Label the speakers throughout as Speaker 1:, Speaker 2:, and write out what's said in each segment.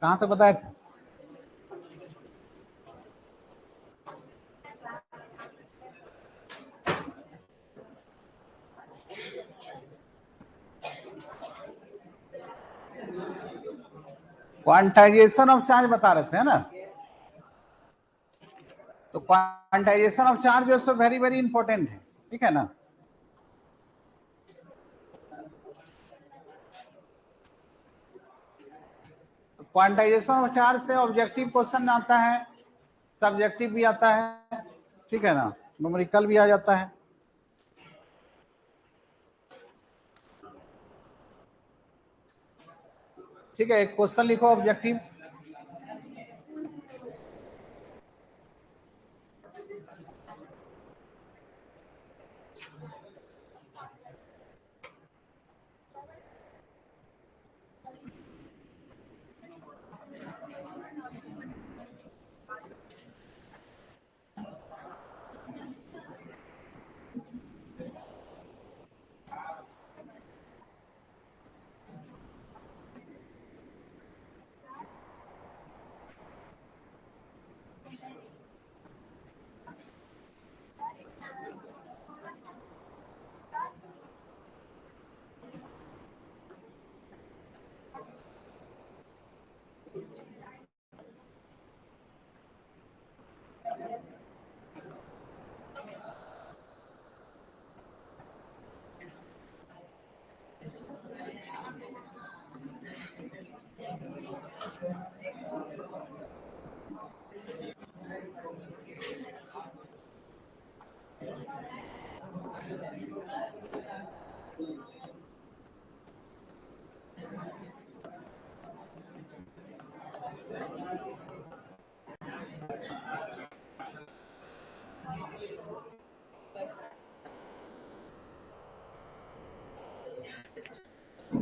Speaker 1: कहाँ तक बताए थे? क्वांटाइजेशन ऑफ चार्ज बता रहे थे, है ना? तो क्वांटाइजेशन ऑफ चार्ज जो वेरी वेरी इंपॉर्टेंट है, ठीक है ना? क्वांटाइजेशन ऑफ चार्ज से ऑब्जेक्टिव क्वेश्चन आता है, सब्जेक्टिव भी आता है, ठीक है ना, न्यूमेरिकल भी आ जाता है। ठीक है, एक क्वेश्चन लिखो ऑब्जेक्टिव।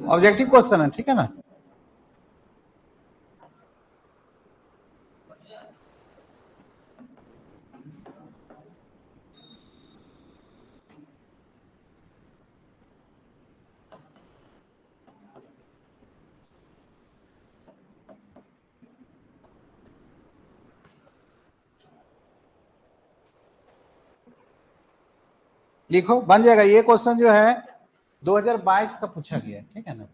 Speaker 1: ऑब्जेक्टिव क्वेश्चन है, ठीक है ना? लिखो, बन जाएगा। ये क्वेश्चन जो है 2022 का पूछा गया है, ठीक है ना?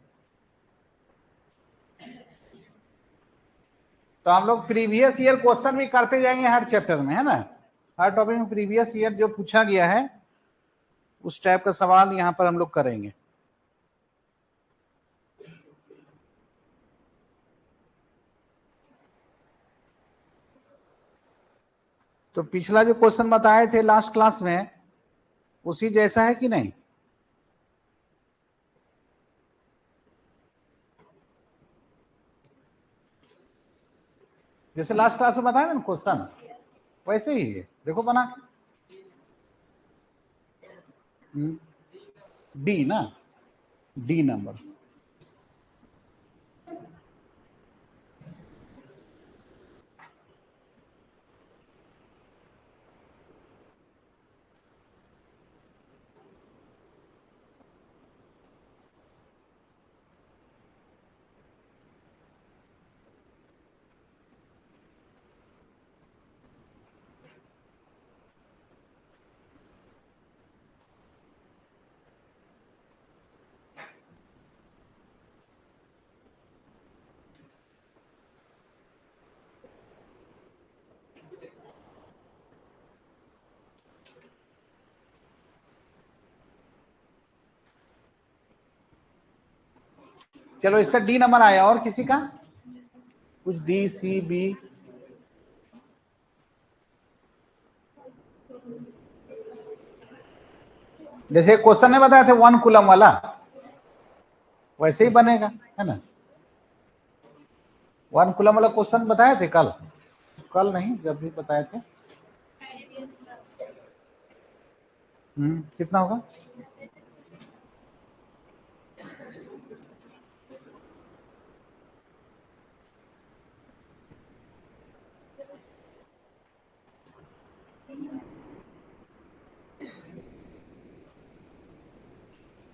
Speaker 1: तो हम लोग प्रीवियस ईयर क्वेश्चन भी करते जाएंगे हर चैप्टर में, है ना? हर टॉपिक में प्रीवियस ईयर जो पूछा गया है उस टाइप का सवाल यहाँ पर हम लोग करेंगे। तो पिछला जो क्वेश्चन बताए थे लास्ट क्लास में उसी जैसा है कि नहीं? जैसे लास्ट क्लास में बताया ना क्वेश्चन, वैसे ही है, देखो बना के। डी ना, डी नंबर। चलो, इसका डी नंबर आया। और किसी का कुछ? डी, सी, बी? जैसे क्वेश्चन ने बताया थे 1 कूलम वाला, वैसे ही बनेगा, है ना? 1 कूलम वाला क्वेश्चन बताए थे कल? कल नहीं, जब भी बताए थे। कितना होगा?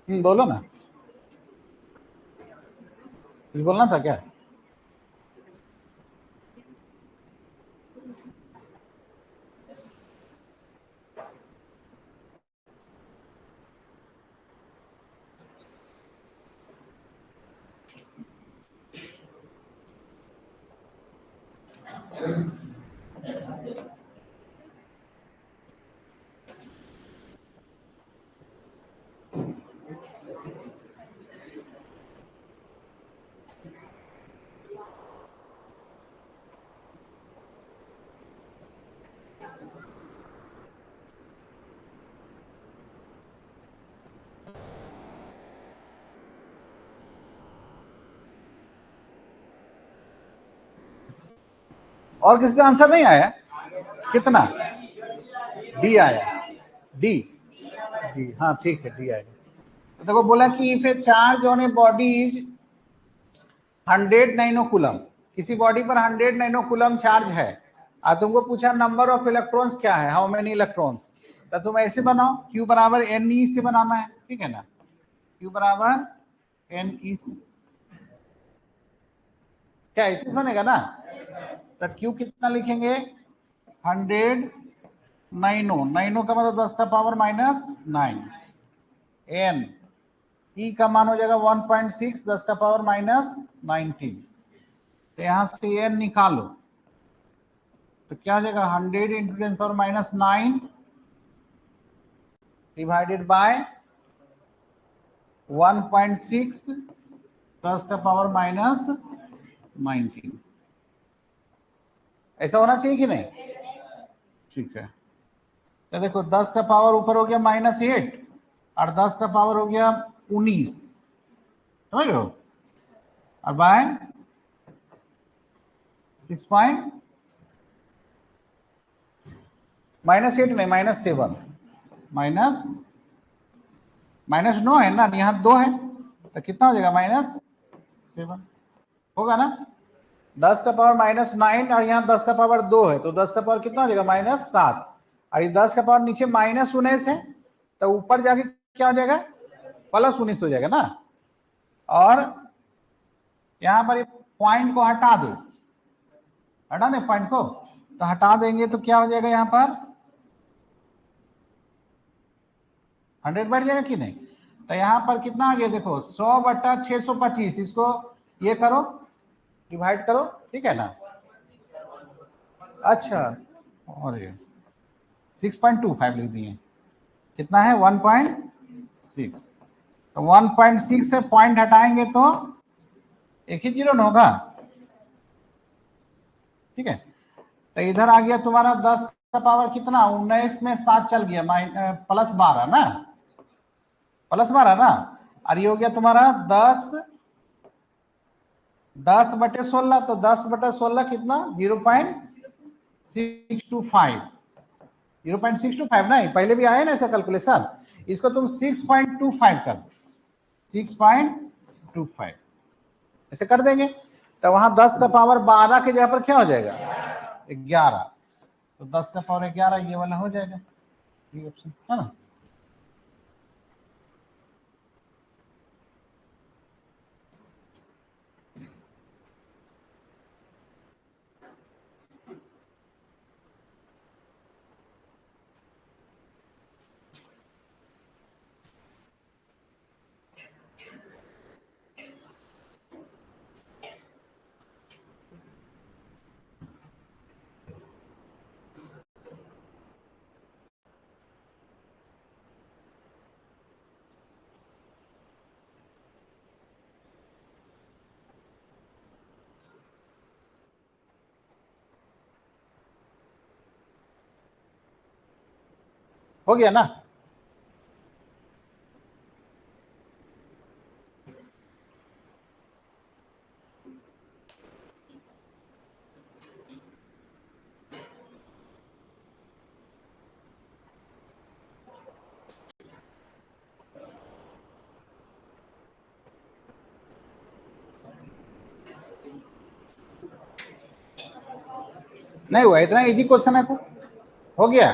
Speaker 1: बोलो ना, कुछ बोलना था क्या? और किसी का आंसर नहीं आया? कितना? डी आया। डी डी, हाँ ठीक है, डी आएगा। तो देखो बोला कि if A charge on a body is 100 नैनोकूलम, किसी बॉडी पर 100 नैनोकूलम चार्ज है और तुमको पूछा नंबर ऑफ इलेक्ट्रॉन्स क्या है, हाउ मेनी इलेक्ट्रॉन्स, तो तुम ऐसे बनाओ, Q बराबर NE से बनाना है, ठीक है ना, Q बराबर NE से, क्या ऐसे बनेगा ना, तो Q कितना लिखेंगे, 100 नैनो, नैनो का मतलब 10 का पावर -9, N E का मान हो जाएगा 1.6, 10 का पावर -19, तो यहां से N निकालो, तो क्या हो जाएगा 100 इंटू 10 पावर -9 डिवाइडेड बाय 1.6, 10 का पावर -19, ऐसा होना चाहिए कि नहीं? ठीक है, तो देखो 10 का पावर ऊपर हो गया -8 और 10 का पावर हो गया 19, समझ रहे हो, और बाय 6 पॉइंट -8 नहीं -7, -9 है ना, यहाँ 2 है, तो कितना हो जाएगा -7 होगा ना, 10 का पावर -9 और यहाँ 10 का पावर 2 है, तो 10 का पावर कितना हो जाएगा -7, और ये 10 का पावर नीचे -19 है, तो ऊपर जाके क्या हो जाएगा +19 हो जाएगा ना, और यहाँ पर पॉइंट को हटा दो, हटा दे पॉइंट को, तो हटा देंगे तो क्या हो जाएगा, यहाँ पर 100 बढ़ जाएगा कि नहीं, तो यहाँ पर कितना आ गया देखो 100/625, इसको ये करो डिवाइड करो, ठीक है ना, अच्छा, और ये 6.25 लिख दिए, कितना है 1.6, तो 1.6 से पॉइंट हटाएंगे तो एक ही जीरो न होगा, ठीक है, तो इधर आ गया तुम्हारा 10 का पावर कितना, 19 में 7 चल गया, +12 ना, +12 ना, और ये हो गया तुम्हारा 10/16, तो 10/16 कितना 0.625, 0.625 ना, पहले भी आया ना ऐसा कैलकुलेशन, इसको तुम 6.25 कर दो, 6.25 ऐसे कर देंगे, तो वहां 10 का पावर 12 के जगह पर क्या हो जाएगा 11, तो 10 का पावर 11 ये वाला हो जाएगा, ये ऑप्शन है ना। हो गया ना, नहीं हुआ, इतना इजी क्वेश्चन है, तो हो गया,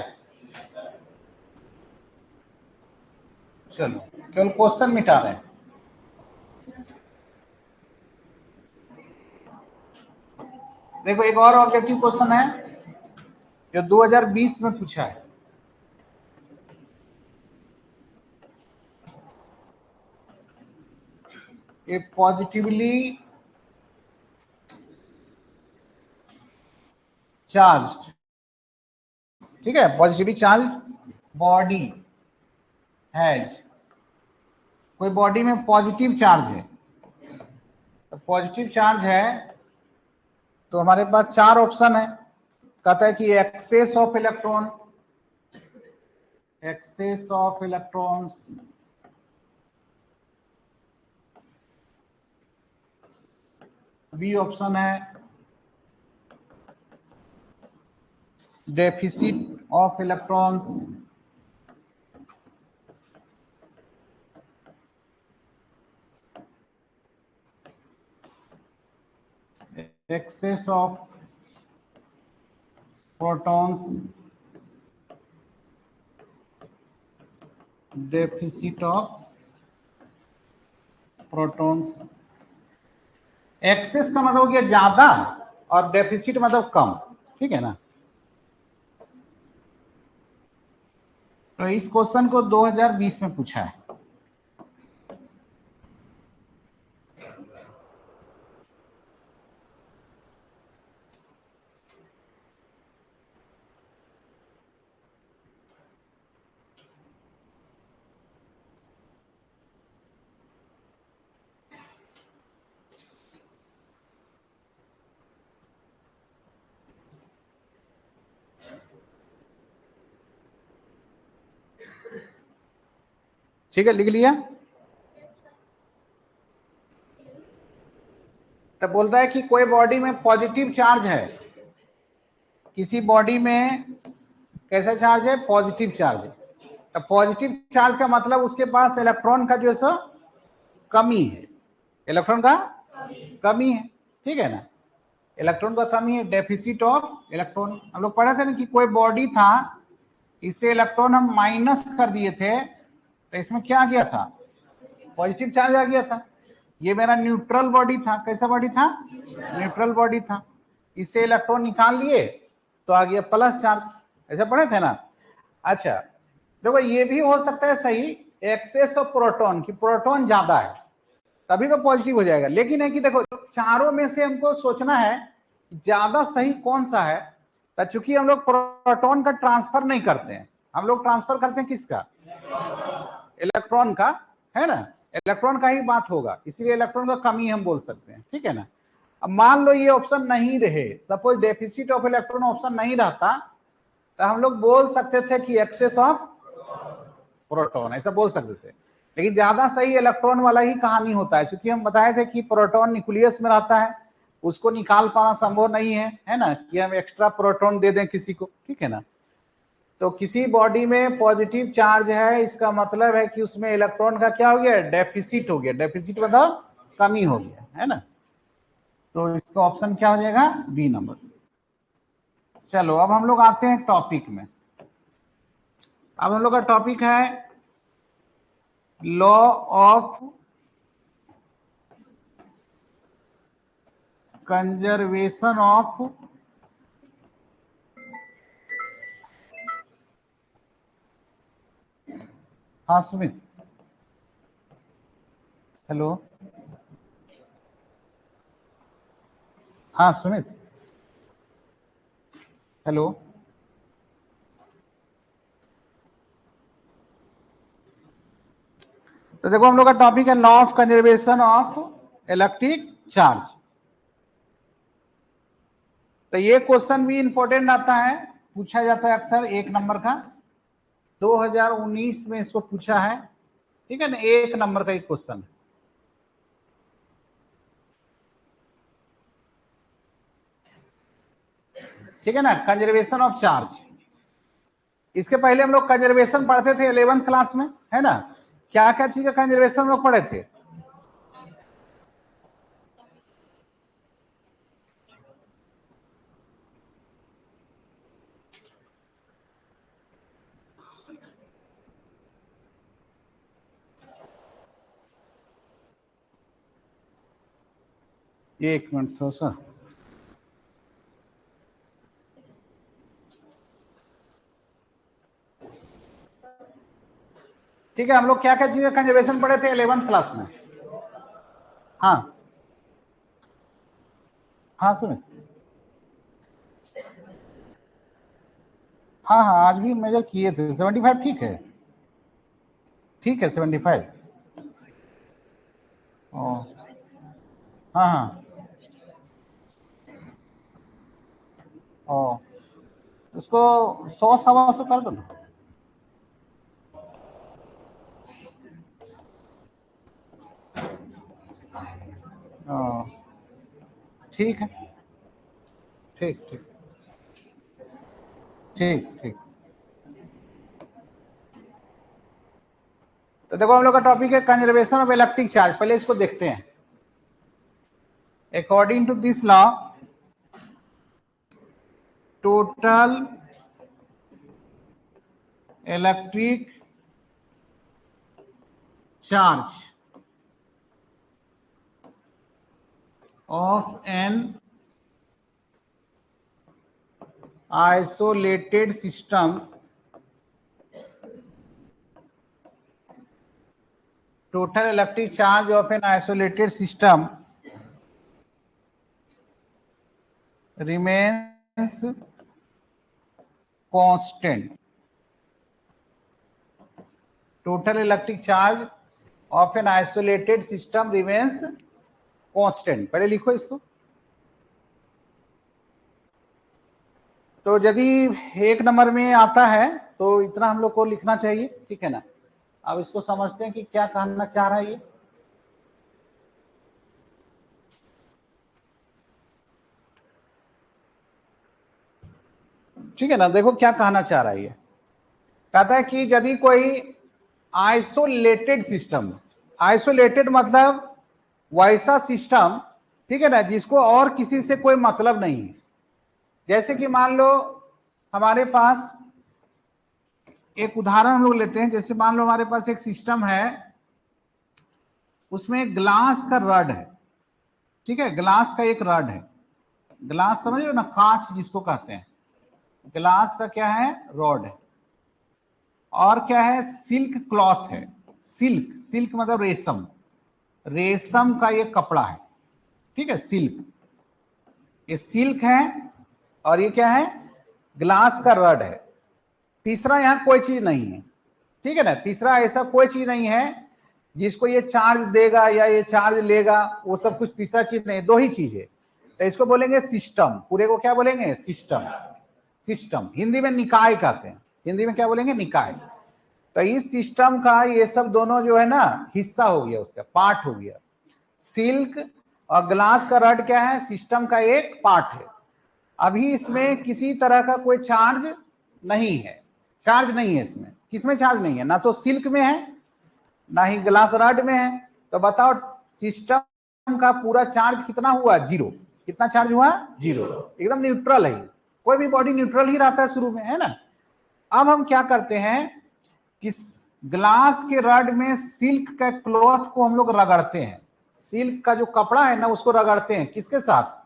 Speaker 1: चलो केवल क्वेश्चन मिटा रहे हैं। देखो एक और ऑब्जेक्टिव क्वेश्चन है जो 2020 में पूछा है, ये पॉजिटिवली चार्ज, ठीक है, पॉजिटिवली चार्ज बॉडी हैज, कोई बॉडी में पॉजिटिव चार्ज है, तो पॉजिटिव चार्ज है तो हमारे पास चार ऑप्शन है। कहता है कि excess of electron, excess of electrons, B option है deficit of electrons, excess of protons, deficit of protons. Excess का मतलब हो गया ज्यादा और डेफिसिट मतलब कम, ठीक है ना। तो इस क्वेश्चन को 2020 में पूछा है। ठीक है, लिख लिया। तब बोलता है कि कोई बॉडी में पॉजिटिव चार्ज है, किसी बॉडी में कैसा चार्ज है, पॉजिटिव चार्ज है। तो पॉजिटिव चार्ज का मतलब उसके पास इलेक्ट्रॉन का जो है सो कमी है, इलेक्ट्रॉन का कमी है, ठीक है ना, इलेक्ट्रॉन का कमी है, डेफिसिट ऑफ इलेक्ट्रॉन। हम लोग पढ़े थे ना कि कोई बॉडी था, इससे इलेक्ट्रॉन हम माइनस कर दिए थे, तो इसमें क्या आ गया था, पॉजिटिव चार्ज आ गया था। ये मेरा न्यूट्रल बॉडी था, कैसा बॉडी था, न्यूट्रल बॉडी था, इससे इलेक्ट्रॉन निकाल लिए तो आ गया प्लस चार्ज, ऐसा पढ़े थे ना। अच्छा देखो ये भी हो सकता है सही, एक्सेस ऑफ प्रोटॉन, की प्रोटॉन ज्यादा है तभी तो पॉजिटिव हो जाएगा, लेकिन है कि देखो चारों में से हमको सोचना है ज्यादा सही कौन सा है। तो चूंकि हम लोग प्रोटॉन का ट्रांसफर नहीं करते हैं, हम लोग ट्रांसफर करते हैं किसका, इलेक्ट्रॉन का, है ना, इलेक्ट्रॉन का ही बात होगा, इसलिए इलेक्ट्रॉन का कमी हम बोल सकते हैं, ठीक है ना। अब मान लो ये ऑप्शन नहीं रहे, suppose deficit of electron option नहीं रहता, तो हम लोग बोल सकते थे कि एक्सेस ऑफ प्रोटॉन, ऐसा बोल सकते थे। लेकिन ज्यादा सही इलेक्ट्रॉन वाला ही कहानी होता है, क्योंकि हम बताए थे कि प्रोटॉन न्यूक्लियस में रहता है, उसको निकाल पाना संभव नहीं है ना, कि हम एक्स्ट्रा प्रोटॉन दे दें किसी को, ठीक है ना। तो किसी बॉडी में पॉजिटिव चार्ज है, इसका मतलब है कि उसमें इलेक्ट्रॉन का क्या हो गया, डेफिसिट हो गया, डेफिसिट मतलब कमी हो गया, है ना। तो इसका ऑप्शन क्या हो जाएगा, बी नंबर। चलो अब हम लोग आते हैं टॉपिक में। अब हम लोग का टॉपिक है लॉ ऑफ कंजर्वेशन ऑफ हाँ सुमित, हेलो, हाँ सुमित, हेलो। तो देखो हम लोग का टॉपिक है law of conservation of electric charge. तो ये क्वेश्चन भी इंपॉर्टेंट आता है, पूछा जाता है अक्सर, 1 नंबर का, 2019 में इसको पूछा है, ठीक है ना, 1 नंबर का एक क्वेश्चन। ठीक है ना, कंजर्वेशन ऑफ चार्ज। इसके पहले हम लोग कंजर्वेशन पढ़ते थे 11th क्लास में, है ना। क्या क्या चीज का कंजर्वेशन हम लोग पढ़े थे, एक मिनट थोड़ा सा, ठीक है। हम लोग क्या क्या चीज का कंजर्वेशन पढ़े थे 11th क्लास में, हाँ हाँ सुनिए, हाँ हाँ आज भी मेजर किए थे 75 ठीक है, ठीक है 75। ओ हाँ हाँ ओ उसको 100 सवा 100 कर दो ना। ओ, ठीक है, ठीक ठीक ठीक ठीक। तो देखो हम लोग का टॉपिक है कंजर्वेशन ऑफ इलेक्ट्रिक चार्ज। पहले इसको देखते हैं। According to this law, total electric charge of an isolated system, total electric charge of an isolated system remains constant. Total electric charge of an isolated system remains constant. पहले लिखो इसको। तो यदि एक नंबर में आता है तो इतना हम लोग को लिखना चाहिए, ठीक है ना। अब इसको समझते हैं कि क्या कहना चाह रहा है ये। ठीक है ना, देखो क्या कहना चाह रहा है ये। कहता है कि यदि कोई आइसोलेटेड सिस्टम, आइसोलेटेड मतलब वैसा सिस्टम, ठीक है ना, जिसको और किसी से कोई मतलब नहीं है। जैसे कि मान लो हमारे पास एक उदाहरण हम लोग लेते हैं। जैसे मान लो हमारे पास एक सिस्टम है, उसमें ग्लास का रड है, ठीक है, ग्लास का एक रड है। ग्लास समझ लो ना, कांच जिसको कहते हैं, ग्लास का क्या है, रॉड है। और क्या है, सिल्क क्लॉथ है। सिल्क, सिल्क मतलब रेशम, रेशम का ये कपड़ा है, ठीक है, सिल्क, ये सिल्क है। और ये क्या है, ग्लास का रड है। तीसरा यहाँ कोई चीज नहीं है, ठीक है ना। तीसरा ऐसा कोई चीज नहीं है जिसको ये चार्ज देगा या ये चार्ज लेगा, वो सब कुछ तीसरा चीज नहीं, दो ही चीज है। तो इसको बोलेंगे सिस्टम। पूरे को क्या बोलेंगे, सिस्टम। सिस्टम हिंदी में निकाय कहते हैं, हिंदी में क्या बोलेंगे, निकाय। तो इस सिस्टम का ये सब दोनों जो है ना हिस्सा हो गया, उसका पार्ट हो गया। सिल्क और ग्लास का रड क्या है, सिस्टम का एक पार्ट है। अभी इसमें किसी तरह का कोई चार्ज नहीं है, चार्ज नहीं है इसमें। किसमें चार्ज नहीं है, ना तो सिल्क में है ना ही ग्लास रड में है। तो बताओ सिस्टम का पूरा चार्ज कितना हुआ, जीरो। कितना चार्ज हुआ, जीरो, एकदम न्यूट्रल है। कोई भी बॉडी न्यूट्रल ही रहता है शुरू में, है ना। अब हम क्या करते हैं कि ग्लास के रड में सिल्क का क्लॉथ को हम लोग रगड़ते हैं। सिल्क का जो कपड़ा है ना उसको रगड़ते हैं, किसके साथ,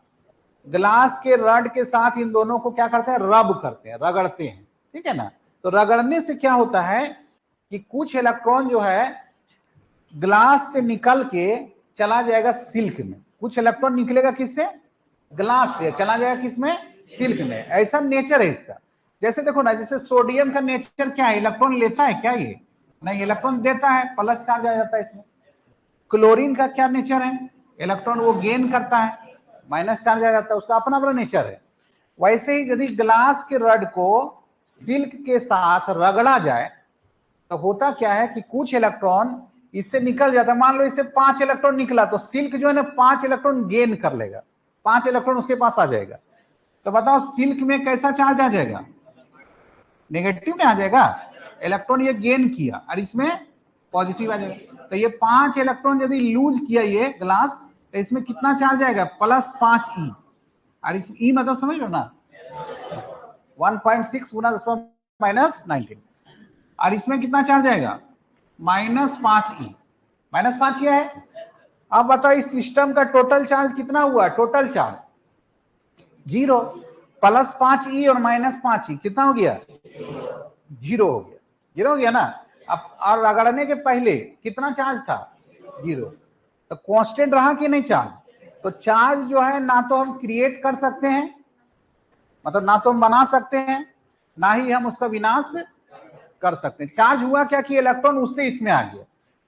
Speaker 1: ग्लास के रड के साथ। इन दोनों को क्या करते हैं, रब करते हैं, रगड़ते हैं, ठीक है ना। तो रगड़ने से क्या होता है कि कुछ इलेक्ट्रॉन जो है ग्लास से निकल के चला जाएगा सिल्क में, कुछ इलेक्ट्रॉन निकलेगा किससे, ग्लास से, चला जाएगा किसमें, सिल्क में। ऐसा नेचर है इसका। जैसे देखो ना, जैसे सोडियम का नेचर क्या है, इलेक्ट्रॉन लेता है क्या, ये नहीं, इलेक्ट्रॉन देता है, प्लस चार्ज आ जाता है इसमें। क्लोरीन का क्या नेचर है, इलेक्ट्रॉन वो गेन करता है, माइनस चार्ज आ जाता है, उसका अपना अपना नेचर है। वैसे ही यदि ग्लास के रड को सिल्क के साथ रगड़ा जाए तो होता क्या है कि कुछ इलेक्ट्रॉन इससे निकल जाता है। मान लो इससे 5 इलेक्ट्रॉन निकला तो सिल्क जो है ना 5 इलेक्ट्रॉन गेन कर लेगा, 5 इलेक्ट्रॉन उसके पास आ जाएगा। तो बताओ सिल्क में कैसा चार्ज आ जाएगा, नेगेटिव में आ जाएगा। इलेक्ट्रॉन ये गेन किया और इसमें पॉजिटिव आ जाएगा। तो ये 5 इलेक्ट्रॉन यदि लूज किया ये ग्लास, तो इसमें कितना चार्ज आएगा, +5e। और इस ई मतलब समझ लो ना, 1.6 गुना 10⁻⁻19। और इसमें कितना चार्ज आएगा, -5e, -5 ये है। अब बताओ इस सिस्टम का टोटल चार्ज कितना हुआ, टोटल चार्ज 0, +5e और -5e कितना हो गया, 0 हो गया, 0 हो गया ना। अब और रगड़ने के पहले कितना चार्ज था, 0। तो कांस्टेंट रहा कि नहीं चार्ज। तो चार्ज जो है ना तो हम क्रिएट कर सकते हैं, मतलब ना तो हम बना सकते हैं, ना ही हम उसका विनाश कर सकते हैं। चार्ज हुआ क्या कि इलेक्ट्रॉन उससे इसमें आ गया,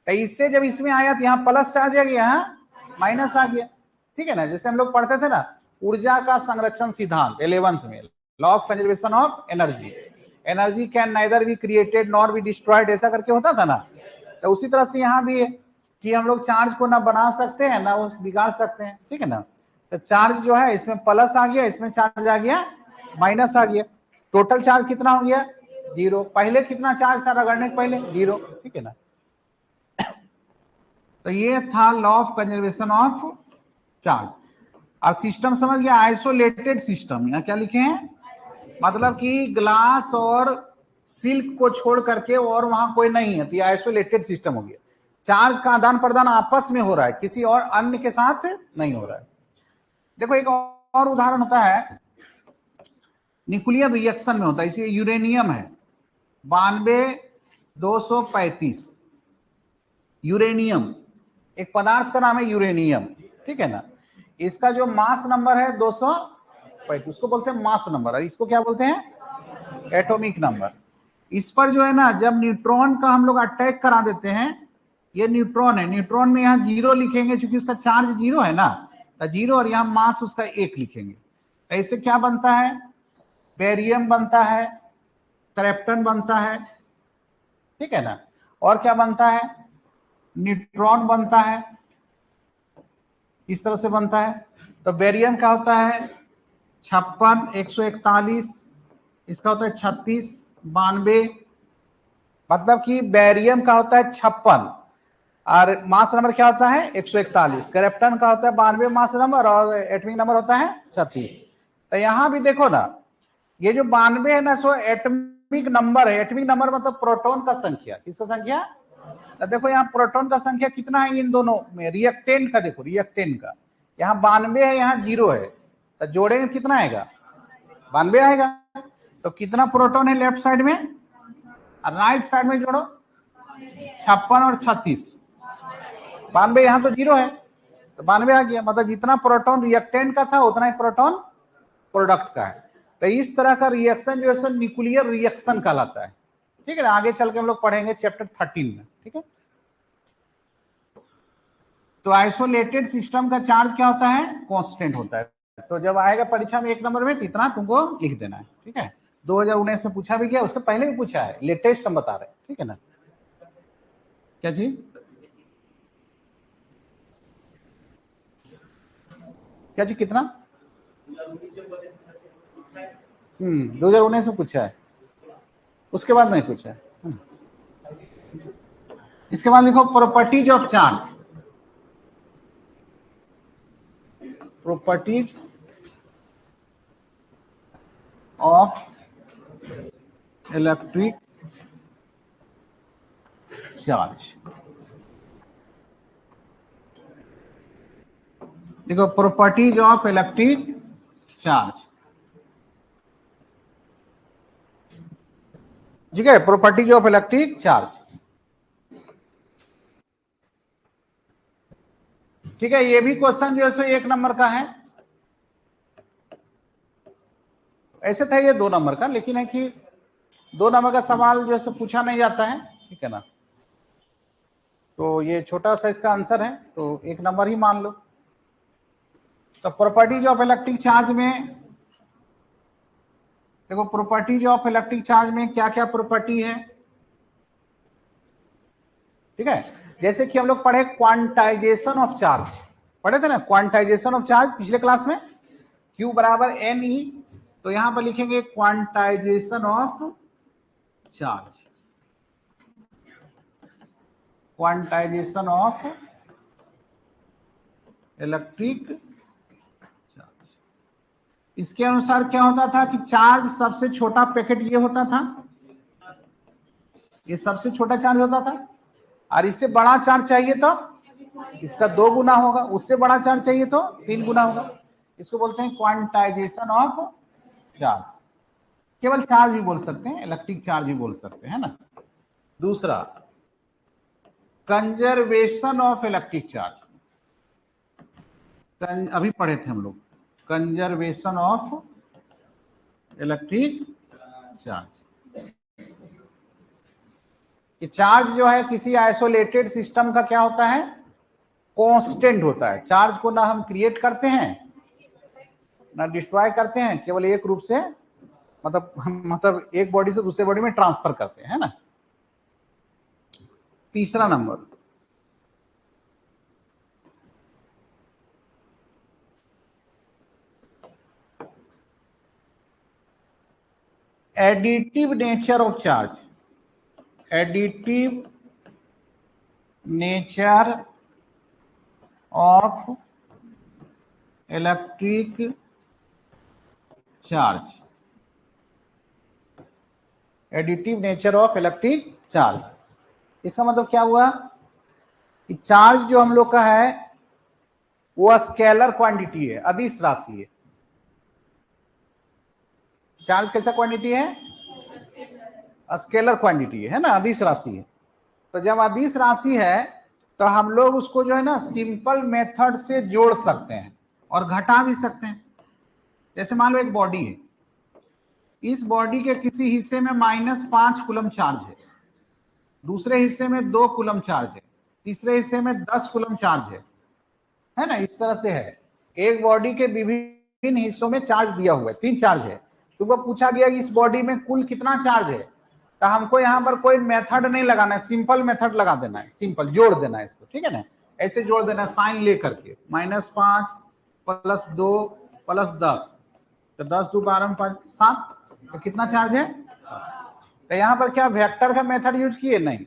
Speaker 1: तो इससे जब इसमें आया तो यहाँ प्लस चार्ज आ गया, यहाँ माइनस आ गया, ठीक है ना। जैसे हम लोग पढ़ते थे ना ऊर्जा का संरक्षण सिद्धांत 11th में, law of conservation of energy, energy can neither be created nor be destroyed, ऐसा करके होता था ना। तो उसी तरह से यहाँ भी है कि हम लोग चार्ज को ना बना सकते हैं ना वो बिगाड़ सकते हैं, ठीक है ना। तो चार्ज जो है इसमें प्लस आ गया, इसमें चार्ज आ गया माइनस आ गया, टोटल चार्ज कितना हो गया 0। पहले कितना चार्ज था रगड़ने के पहले 0, ठीक है ना। तो ये था law of conservation of charge. और सिस्टम समझ गया, आइसोलेटेड सिस्टम, यहाँ क्या लिखे हैं, मतलब कि ग्लास और सिल्क को छोड़ करके और वहां कोई नहीं है, तो ये आइसोलेटेड सिस्टम हो गया। चार्ज का आदान प्रदान आपस में हो रहा है, किसी और अन्य के साथ नहीं हो रहा है। देखो एक और उदाहरण होता है, न्यूक्लियर रिएक्शन में होता है, इसे यूरेनियम है 92235, यूरेनियम एक पदार्थ का नाम है यूरेनियम, ठीक है ना। इसका जो मास नंबर है 235, उसको बोलते हैं मास नंबर, और इसको क्या बोलते हैं एटॉमिक नंबर। इस पर जो है ना जब न्यूट्रॉन का हम लोग अटैक करा देते हैं, ये न्यूट्रॉन है, न्यूट्रॉन में यहाँ 0 लिखेंगे क्योंकि उसका चार्ज 0 है ना, तो 0, और यहाँ मास उसका 1 लिखेंगे। तो इससे क्या बनता है, बेरियम बनता है, क्रिप्टन बनता है, ठीक है ना। और क्या बनता है, न्यूट्रॉन बनता है, इस तरह से बनता है। तो बेरियम का होता है 56, 141, इसका होता है 36, 92, मतलब कि बेरियम का होता है 56 और मास नंबर क्या होता है 141, क्रिप्टन का होता है 92 मास नंबर और एटॉमिक नंबर होता है 36। तो यहां भी देखो ना, ये जो 92 है ना सो एटॉमिक नंबर है, एटॉमिक नंबर मतलब प्रोटॉन का संख्या, किसका संख्या। तो देखो यहाँ प्रोटॉन का संख्या कितना है इन दोनों में, रिएक्टेंट का देखो, रिएक्टेंट का यहाँ 92 है, यहाँ 0 है, तो जोड़ेंगे कितना आएगा 92 आएगा। तो कितना प्रोटॉन है लेफ्ट साइड में, और राइट साइड में जोड़ो 56 और 36, 92 यहाँ तो 0 है तो 92 आ गया, मतलब जितना प्रोटॉन रिएक्टेंट का था उतना ही प्रोटॉन प्रोडक्ट का है। तो इस तरह का रिएक्शन जो है न्यूक्लियर रिएक्शन कहलाता है, ठीक है ना। आगे चल के हम लोग पढ़ेंगे चैप्टर 13 में, ठीक है। तो आइसोलेटेड सिस्टम का चार्ज क्या होता है, कांस्टेंट होता है। तो जब आएगा परीक्षा में 1 नंबर में तो इतना तुमको लिख देना है, ठीक है। 2019 में पूछा भी गया, उसके पहले भी पूछा है, लेटेस्ट हम बता रहे हैं, ठीक है ना। क्या जी, क्या जी कितना 2019 में पूछा है, उसके बाद नहीं पूछा है। इसके बाद लिखो properties of charge, properties of electric charge. देखो प्रॉपर्टीज ऑफ इलेक्ट्रिक चार्ज, ठीक है, प्रॉपर्टीज ऑफ इलेक्ट्रिक चार्ज, ठीक है। ये भी क्वेश्चन जो है 1 नंबर का है, ऐसे था ये 2 नंबर का, लेकिन है कि 2 नंबर का सवाल जो है पूछा नहीं जाता है, ठीक है ना। तो ये छोटा सा इसका आंसर है, तो 1 नंबर ही मान लो। तो प्रॉपर्टीज ऑफ इलेक्ट्रिक चार्ज में देखो, प्रॉपर्टीज ऑफ इलेक्ट्रिक चार्ज में क्या क्या प्रॉपर्टी है, ठीक है। जैसे कि हम लोग पढ़े क्वांटाइजेशन ऑफ चार्ज, पढ़े थे ना क्वांटाइजेशन ऑफ चार्ज पिछले क्लास में, Q बराबर NE, तो यहां पर लिखेंगे quantization of charge, quantization of electric charge. इसके अनुसार क्या होता था कि चार्ज सबसे छोटा पैकेट ये होता था, ये सबसे छोटा चार्ज होता था, और इससे बड़ा चार्ज चाहिए तो इसका 2 गुना होगा, उससे बड़ा चार्ज चाहिए तो 3 गुना होगा। इसको बोलते हैं क्वांटाइजेशन ऑफ चार्ज। केवल चार्ज भी बोल सकते हैं, इलेक्ट्रिक चार्ज भी बोल सकते हैं ना। दूसरा कंजर्वेशन ऑफ इलेक्ट्रिक चार्ज, अभी पढ़े थे हम लोग, कंजर्वेशन ऑफ इलेक्ट्रिक चार्ज। ये चार्ज जो है किसी आइसोलेटेड सिस्टम का क्या होता है, कांस्टेंट होता है। चार्ज को ना हम क्रिएट करते हैं ना डिस्ट्रॉय करते हैं, केवल एक रूप से मतलब एक बॉडी से दूसरे बॉडी में ट्रांसफर करते हैं, है ना। तीसरा number, additive nature of charge. Additive nature of electric charge. Additive nature of electric charge, इसका मतलब क्या हुआ कि चार्ज जो हम लोग का है वो स्केलर क्वांटिटी है, अदिश राशि है। चार्ज कैसा क्वांटिटी है, स्केलर क्वांटिटी है ना, अदिश राशि है। तो जब अदिश राशि है तो हम लोग उसको जो है ना सिंपल मेथड से जोड़ सकते हैं और घटा भी सकते हैं। जैसे मान लो एक बॉडी है, इस बॉडी के किसी हिस्से में -5 कूलम चार्ज है, दूसरे हिस्से में 2 कूलम चार्ज है, तीसरे हिस्से में 10 कूलम चार्ज है ना, इस तरह से है। एक बॉडी के विभिन्न हिस्सों में चार्ज दिया हुआ है, 3 चार्ज है। तुमको पूछा गया इस बॉडी में कुल कितना चार्ज है, तो हमको यहाँ पर कोई मेथड नहीं लगाना है, सिंपल मेथड लगा देना है, सिंपल जोड़ देना है इसको, ठीक है ना। ऐसे जोड़ देना है साइन लेकर के, -5 + 2 + 10, तो 10 2 12 5 7, तो कितना चार्ज है। तो यहाँ पर क्या वेक्टर का मेथड यूज किए, नहीं,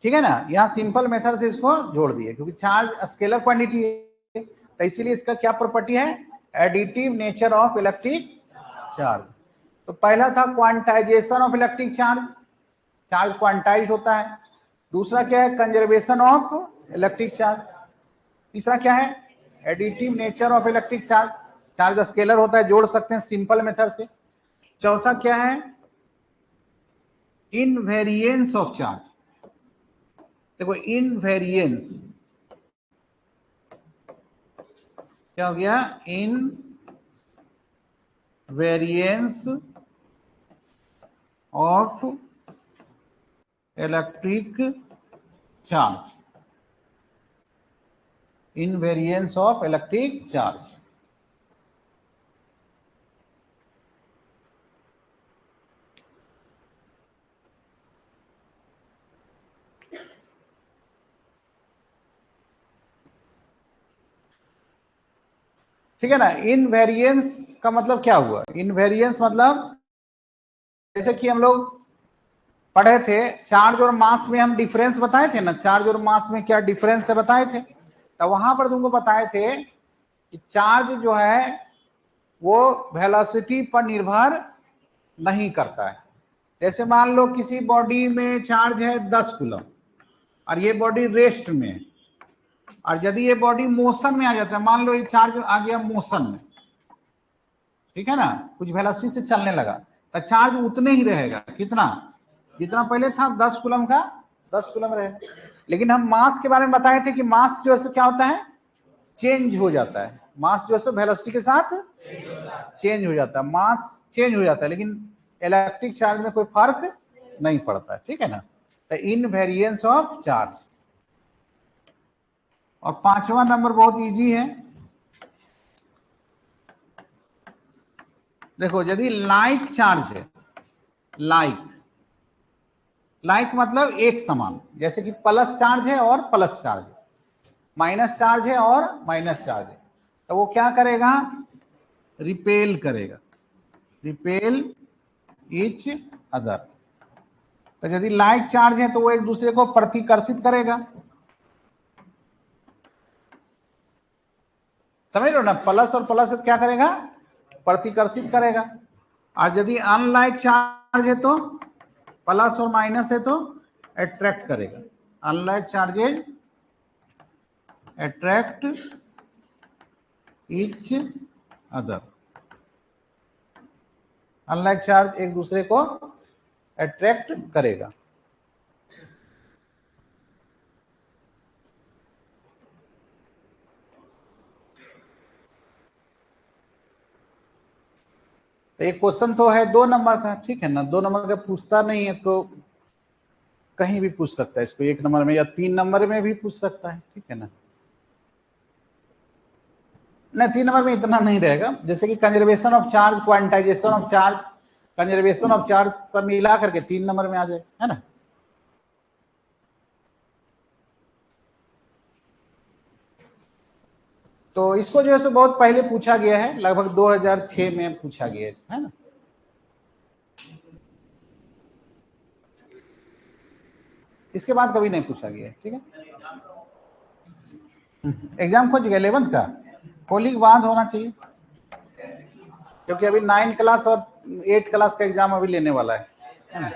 Speaker 1: ठीक है ना। यहाँ सिंपल मेथड से इसको जोड़ दिए, क्योंकि चार्ज स्केलर क्वांटिटी है, तो इसीलिए इसका क्या प्रॉपर्टी है, additive nature of electric charge. तो पहला था quantization of electric charge, charge quantize होता है। दूसरा क्या है, कंजर्वेशन ऑफ इलेक्ट्रिक चार्ज। तीसरा क्या है, additive nature of electric charge, charge scalar होता है, जोड़ सकते हैं सिंपल मेथड से। चौथा क्या है, इनवेरिएंस ऑफ चार्ज। देखो इनवेरिएंस क्या हो गया, invariance of electric charge. Invariance of electric charge, ठीक है ना। इनवेरिएंस का मतलब क्या हुआ, इनवेरिएंस मतलब जैसे कि हम लोग पढ़े थे चार्ज और मास में हम डिफरेंस बताए थे ना, चार्ज और मास में क्या डिफरेंस है बताए थे। तो वहां पर तुमको बताए थे कि चार्ज जो है वो वेलोसिटी पर निर्भर नहीं करता है। जैसे मान लो किसी बॉडी में चार्ज है 10 कूलम और ये बॉडी रेस्ट में है, और यदि ये बॉडी मोशन में आ जाता है, मान लो ये चार्ज आ गया मोशन में, ठीक है ना, कुछ वेलोसिटी से चलने लगा, तो चार्ज उतने ही रहेगा, कितना, जितना पहले था 10 कूलम का 10 कूलम रहेगा। लेकिन हम मास के बारे में बताए थे कि मास जो है क्या होता है, चेंज हो जाता है। मास जो है वेलोसिटी के साथ चेंज हो जाता है, मास चेंज हो जाता है, लेकिन इलेक्ट्रिक चार्ज में कोई फर्क नहीं पड़ता है, ठीक है ना। तो इनवेरिएंस ऑफ चार्ज। और 5वां नंबर बहुत इजी है, देखो यदि लाइक चार्ज है, लाइक लाइक मतलब एक समान, जैसे कि प्लस चार्ज है और प्लस चार्ज है, माइनस चार्ज है और माइनस चार्ज है, तो वो क्या करेगा, रिपेल करेगा, रिपेल ईच अदर। तो यदि लाइक चार्ज है तो वो एक दूसरे को प्रतिकर्षित करेगा, समझ रहे हो ना, प्लस और प्लस क्या करेगा, प्रतिकर्षित करेगा। और यदि अनलाइक चार्ज है तो प्लस और माइनस है तो अट्रैक्ट करेगा। Unlike charges attract each other, unlike charge एक दूसरे को अट्रैक्ट करेगा। तो एक क्वेश्चन तो है 2 नंबर का, ठीक है ना, 2 नंबर का पूछता नहीं है तो कहीं भी पूछ सकता है इसको, 1 नंबर में या 3 नंबर में भी पूछ सकता है, ठीक है ना। नहीं 3 नंबर में इतना नहीं रहेगा, जैसे कि conservation of charge, quantization of charge, conservation of charge सब मिला करके 3 नंबर में आ जाए, है ना। तो इसको जो है सो बहुत पहले पूछा गया है, लगभग 2006 में पूछा गया है, है ना। इसके बाद कभी नहीं पूछा गया, ठीक है। एग्जाम खोज गया 11th का, होली के बाद होना चाहिए, क्योंकि अभी 9 क्लास और 8 क्लास का एग्जाम अभी लेने वाला है ना।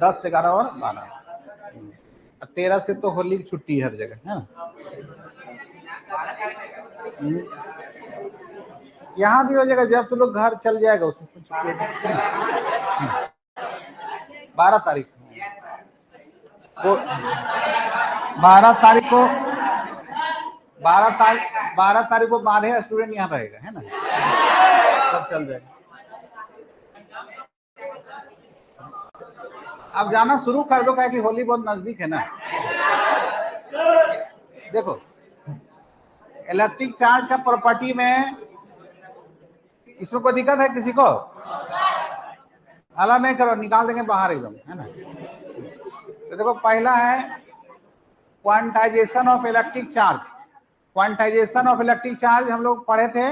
Speaker 1: 10, 11 और 12, 13 से तो होली की छुट्टी हर जगह, है ना। यहाँ भी हो जाएगा, जब तो लोग घर चल जाएगा उसी से छुट्टी 12 तारीख को, 12 तारीख को 12 तारीख को 12 स्टूडेंट यहाँ रहेगा, है ना, सब चल जाएगा। अब जाना शुरू कर दो, क्या कि होली बहुत नजदीक है ना। देखो इलेक्ट्रिक चार्ज का प्रॉपर्टी में, इसमें कोई दिक्कत है किसी को? अलग नहीं करो, निकाल देंगे बाहर एकदम, है ना। तो देखो पहला है quantization of electric charge. Quantization of electric charge हम लोग पढ़े थे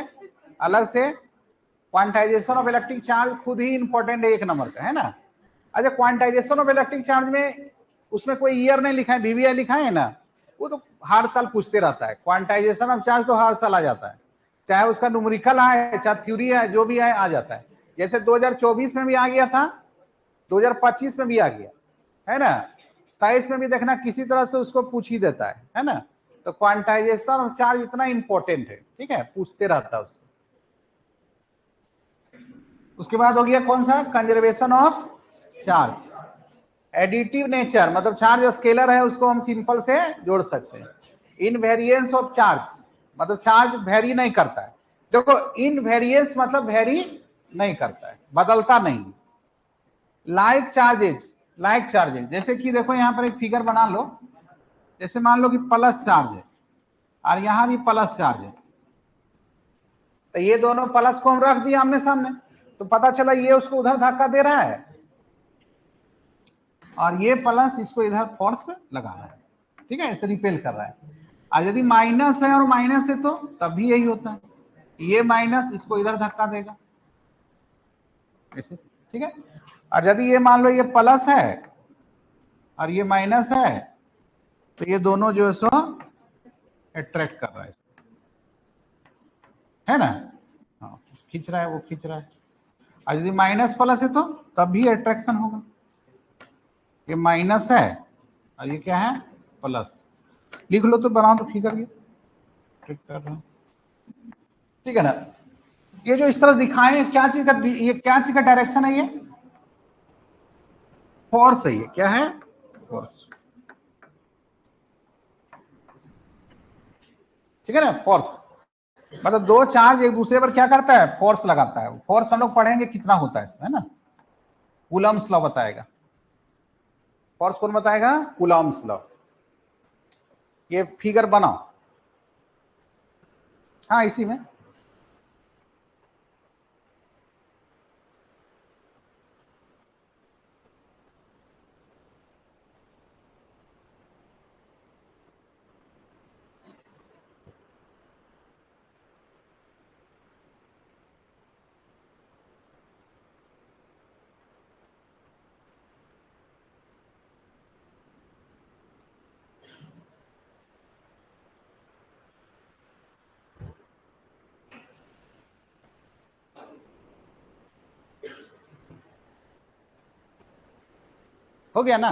Speaker 1: अलग से। क्वांटाइजेशन ऑफ इलेक्ट्रिक चार्ज खुद ही इंपॉर्टेंट है, 1 नंबर का, है ना। अच्छा क्वांटाइजेशन ऑफ इलेक्ट्रिक चार्ज में उसमें कोई ईयर नहीं लिखा है, वीवीआई लिखा है ना, वो तो हर साल पूछते रहता है। क्वांटाइजेशन ऑफ चार्ज तो हर साल आ जाता है, चाहे उसका न्यूमेरिकल आए चाहे थ्योरी है, जो भी आए आ जाता है। जैसे 2024 में भी आ गया था, 2025 में भी आ गया, है ना, 23 में भी देखना किसी तरह से उसको पूछ ही देता है ना। तो क्वांटाइजेशन ऑफ चार्ज इतना इंपॉर्टेंट है, ठीक है, पूछते रहता है उसको। उसके बाद हो गया कौन सा, conservation of charge. Additive nature मतलब चार्ज स्केलर है, उसको हम सिंपल से जोड़ सकते हैं। इनवेरिएंस ऑफ चार्ज मतलब चार्ज वेरी नहीं करता है। देखो इनवेरिएंस मतलब वेरी नहीं करता है, बदलता नहीं। लाइक चार्जेज, लाइक चार्जेज जैसे कि देखो यहाँ पर एक फिगर बना लो, जैसे मान लो कि प्लस चार्ज है और यहाँ भी प्लस चार्ज है, तो ये दोनों प्लस को हम रख दिए आमने सामने, तो पता चला ये उसको उधर धक्का दे रहा है और ये प्लस इसको इधर फोर्स लगा रहा है, ठीक है, ऐसे रिपेल कर रहा है। और यदि माइनस है और माइनस है तो तब भी यही होता है, ये माइनस इसको इधर धक्का देगा ऐसे, ठीक है। और यदि ये मान लो ये प्लस है और ये माइनस है तो ये दोनों जो है सो अट्रैक्ट कर रहा है ना, हाँ, खींच रहा है, वो खींच रहा है। और यदि माइनस प्लस है तो तब भी अट्रैक्शन होगा। ये माइनस है और ये क्या है, प्लस। लिख लो तो बनाओ तो फिगर, ये ठीक कर रहा हूं, ठीक है ना। ये जो इस तरह दिखाए क्या चीज का, ये क्या चीज का डायरेक्शन है, ये फोर्स है, ये क्या है, फोर्स, ठीक है ना। फोर्स मतलब दो चार्ज एक दूसरे पर क्या करता है, फोर्स लगाता है। फोर्स हम लोग पढ़ेंगे कितना होता है इसमें, है ना, कूलम्स लॉ बताएगा। फोर्स कौन बताएगा, कूलम्स लॉ। ये फिगर बनाओ, हाँ इसी में। हो गया ना।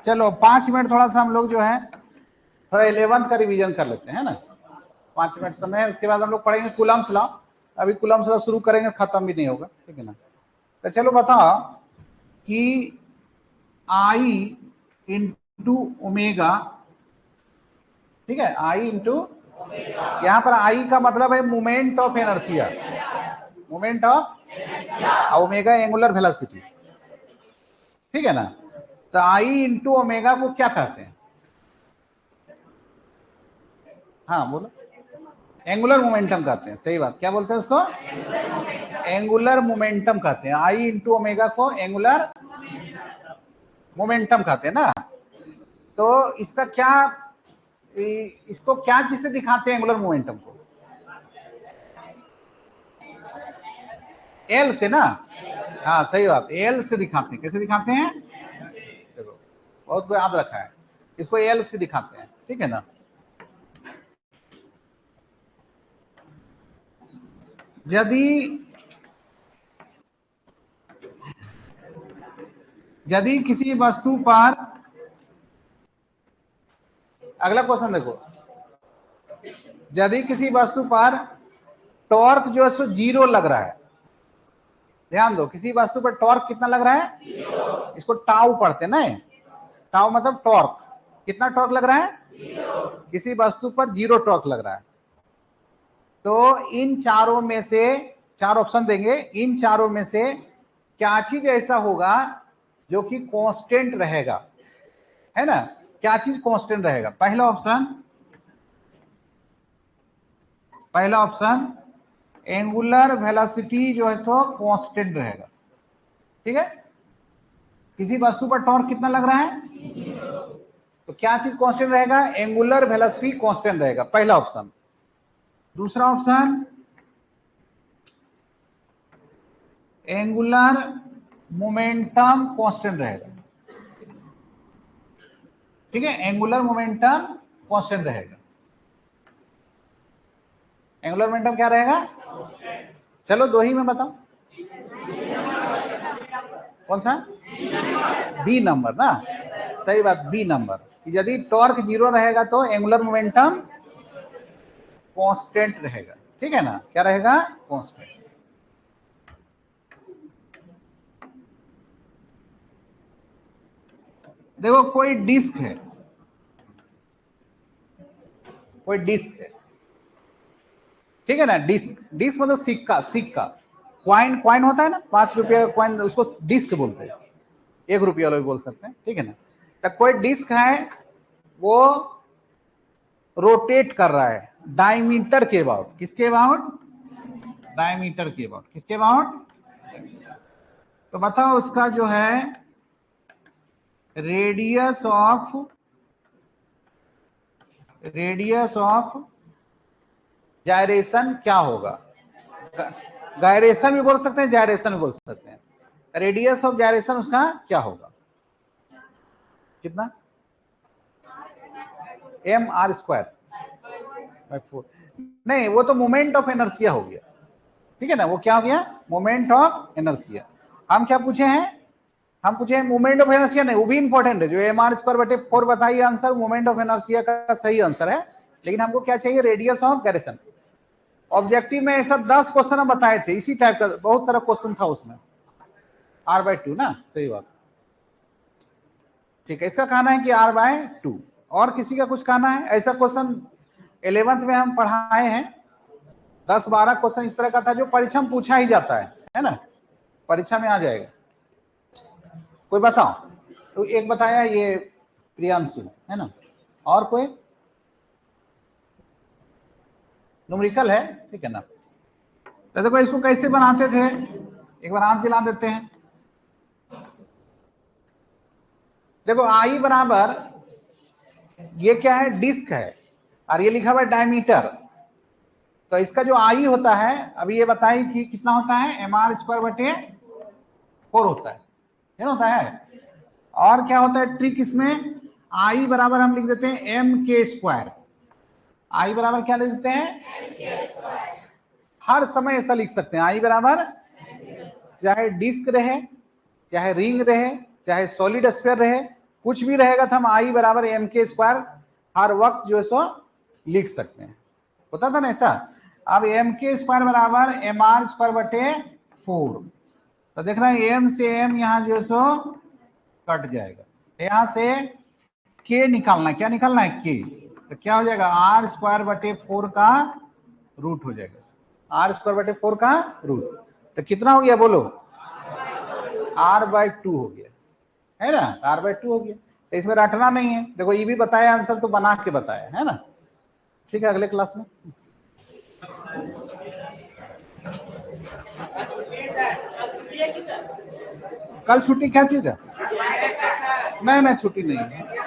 Speaker 1: चलो 5 मिनट थोड़ा सा हम लोग जो है थोड़ा 11th का रिवीजन कर लेते हैं ना। 5 मिनट समय है, उसके बाद हम लोग पढ़ेंगे कूलम्स लॉ। अभी कूलम्स लॉ शुरू करेंगे, खत्म भी नहीं होगा, ठीक है ना। तो चलो बताओ कि I इंटू ओमेगा, ठीक है, I इंटू, यहां पर I का मतलब है moment of inertia, moment of, omega angular velocity, ठीक है ना। तो I इंटू ओमेगा को क्या कहते हैं? हाँ बोलो। एंगुलर मोमेंटम कहते हैं, सही बात। क्या बोलते हैं उसको? एंगुलर मोमेंटम कहते हैं। I इंटू ओमेगा को एंगुलर मोमेंटम कहते हैं ना। तो इसका क्या, इसको क्या चीज से दिखाते हैं एंगुलर मोमेंटम को? एल से ना। हाँ सही बात, एल से दिखाते हैं। कैसे दिखाते हैं? देखो बहुत को याद रखा है, इसको एल से दिखाते हैं, ठीक है ना। यदि किसी वस्तु पर, अगला क्वेश्चन देखो, यदि किसी वस्तु पर टॉर्क जो है सो 0 लग रहा है, ध्यान दो, किसी वस्तु पर टॉर्क कितना लग रहा है? 0। इसको टाउ पढ़ते ना, टाउ मतलब टॉर्क। कितना टॉर्क लग रहा है? 0। किसी वस्तु पर 0 टॉर्क लग रहा है। तो इन चारों में से, 4 ऑप्शन देंगे, इन चारों में से क्या चीज ऐसा होगा जो कि कांस्टेंट रहेगा, है ना। क्या चीज कांस्टेंट रहेगा? पहला ऑप्शन एंगुलर वेलोसिटी जो है सो कांस्टेंट रहेगा, ठीक है। किसी वस्तु पर टॉर्क कितना लग रहा है? 0। तो क्या चीज कांस्टेंट रहेगा? एंगुलर वेलोसिटी कांस्टेंट रहेगा, पहला ऑप्शन। दूसरा ऑप्शन एंगुलर मोमेंटम कांस्टेंट रहेगा, ठीक है। एंगुलर मोमेंटम कांस्टेंट रहेगा। एंगुलर मोमेंटम क्या रहेगा? चलो दो ही में बताओ, कौन सा? बी नंबर ना, सही बात, बी नंबर। यदि टॉर्क 0 रहेगा तो एंगुलर मोमेंटम कांस्टेंट रहेगा, ठीक है ना। क्या रहेगा? कांस्टेंट। देखो कोई डिस्क है, कोई डिस्क है, ठीक है ना। डिस्क, डिस्क मतलब सिक्का, सिक्का। क्वाइन, क्वाइन होता है ना, 5 रुपया का क्वाइन, उसको डिस्क बोलते हैं। 1 रुपया वाला भी बोल सकते हैं, ठीक है ना। तो कोई डिस्क है, वो रोटेट कर रहा है डायमीटर के अबाउट। किसके अबाउट? डायमीटर के अबाउट। किसके अबाउट? तो बताओ उसका जो है रेडियस ऑफ जायरेशन क्या होगा? गायरेशन भी बोल सकते हैं, जायरेशन भी बोल सकते हैं। रेडियस ऑफ जायरेशन उसका क्या होगा? कितना? mr²/4। नहीं, वो तो मोमेंट ऑफ इनर्शिया हो गया, ठीक है ना। वो क्या हो गया? Moment of inertia. हम क्या पूछे हैं? हम पूछे हैं मोमेंट ऑफ इनर्शिया, नहीं, वो भी इंपॉर्टेंट है। जो mr²/4 बताइए आंसर, मोमेंट ऑफ इनर्शिया का सही आंसर है। लेकिन हमको क्या चाहिए? Radius of gyration. ऑब्जेक्टिव में ऐसा 10 क्वेश्चन हम बताए थे, इसी टाइप का बहुत सारा क्वेश्चन था उसमें। r/2 ना, सही बात, ठीक है। इसका कहना है कि r/2। और किसी का कुछ कहना है? ऐसा क्वेश्चन 11th में हम पढ़ाए हैं, 10-12 क्वेश्चन इस तरह का था जो परीक्षा में पूछा ही जाता है ना, परीक्षा में आ जाएगा। कोई बताओ? तो एक बताया ये प्रियांशु, है ना। और कोई? न्यूमेरिकल है, ठीक है ना। तो देखो इसको कैसे बनाते थे, एक बार आंख दिला देते हैं। देखो I बराबर, ये क्या है? डिस्क है, और ये लिखा हुआ है डायमीटर। तो इसका जो I होता है, अभी ये बताइए कि कितना होता है? mr²/4 होता है, होता है। और क्या होता है ट्रिक इसमें? I बराबर हम लिख देते हैं mk²। I बराबर क्या लिख देते हैं? हर समय ऐसा लिख सकते हैं, I बराबर, चाहे डिस्क रहे, चाहे रिंग रहे, चाहे सॉलिड स्फीयर रहे, कुछ भी रहेगा तो हम I बराबर mk² हर वक्त जो है सो लिख सकते हैं, होता था ना ऐसा। अब एम के स्क्वायर बराबर एम आर स्क्वायर बटे 4, तो देख रहे हैं एम से एम यहाँ जो है सो कट जाएगा, यहाँ से के निकालना, क्या निकालना है के, तो क्या हो जाएगा आर स्क्वायर बटे 4 का रूट हो जाएगा, आर स्क्वायर बटे 4 का रूट, तो कितना हो गया बोलो, r/2 हो गया, है ना, r/2 हो गया, तो इसमें रटना नहीं है, देखो ये भी बताया आंसर तो बना के बताया है ना। ठीक है, अगले क्लास में कल छुट्टी क्या चीज है, नहीं छुट्टी नहीं है।